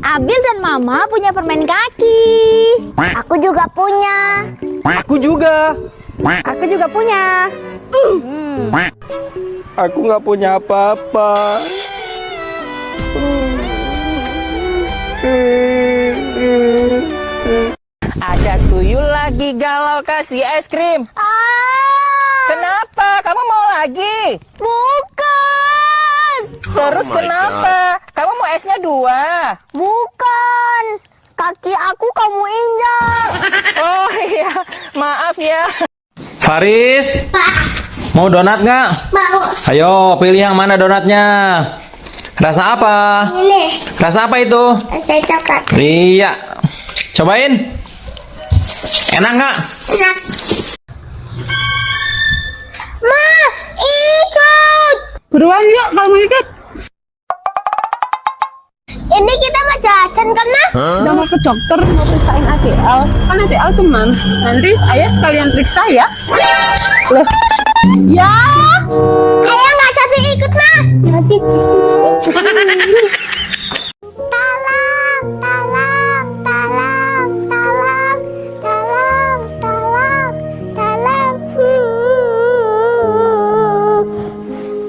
Abil dan Mama punya permen kaki. Aku juga punya. Aku juga. Aku juga punya. Aku nggak punya apa-apa. Ada tuyul lagi galau kasih es krim. Kenapa? Kamu mau lagi? Bukan. Terus kenapa? Kamu mau esnya 2? Bukan. Kaki aku kamu injak. Oh iya, maaf ya. Faris, mau donat nggak? Mau. Ayo pilih yang mana donatnya. Rasa apa? Ini. Rasa apa itu? Saya coklat. Iya. Cobain. Enak nggak? Enak. Ma, ikut. Buruan yuk, kamu ikut. Ini kita mau jajan kan, Ma? Udah mau ke dokter, mau periksain ADL. Kan ADL teman. Nanti ayah sekalian periksa ya. Loh. Ya. Ayah nggak jadi ikut, Ma. Nanti di sini. Tolong, tolong, tolong, tolong, tolong, tolong, tolong.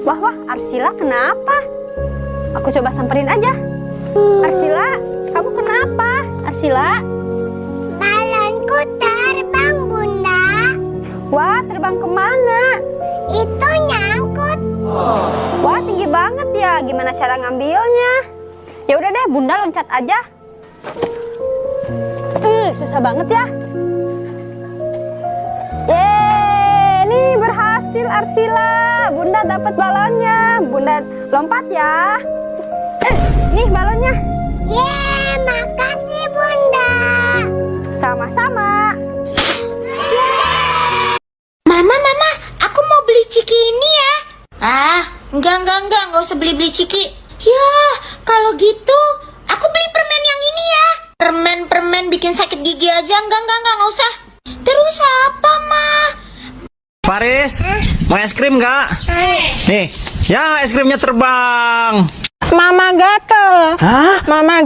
Wah, Arsila kenapa? Aku coba samperin aja. Arsila, kamu kenapa? Arsila? Balonku terbang, Bunda. Wah, terbang kemana? Itu nyangkut. Wah, tinggi banget ya. Gimana cara ngambilnya? Ya udah deh, Bunda loncat aja. Susah banget ya. Yeay, nih berhasil Arsila. Bunda dapat balonnya. Bunda lompat ya. Nih balonnya. Yeay, makasih, Bunda. Sama-sama. Mama, aku mau beli ciki ini ya. Enggak usah beli ciki. Ya, kalau gitu, aku beli permen yang ini ya. Permen bikin sakit gigi aja, enggak usah. Terus apa, Ma? Faris, mau es krim nggak? Nih, ya es krimnya terbang. Mama gatel. Hah? Mama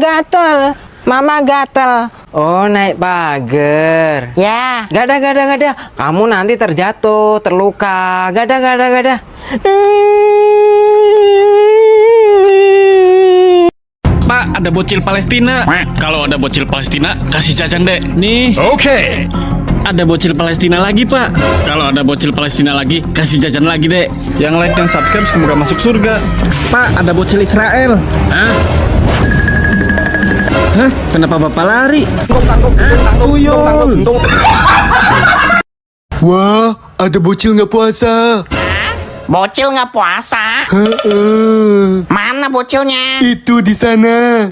gatel. Oh, naik pagar. Ya. Gak ada. Kamu nanti terjatuh, terluka. Gak ada. Pak, ada bocil Palestina. Kalau ada bocil Palestina, kasih jajan deh. Nih. Okay. Ada bocil Palestina lagi, Pak. Kalau ada bocil Palestina lagi, kasih jajan lagi deh. Yang like dan subscribe semoga masuk surga. Pak, ada bocil Israel. Hah? Kenapa Bapak lari? Tuyul. Wah, ada bocil nggak puasa. Bocil nggak puasa? Heeh. Mana bocilnya? Itu di sana.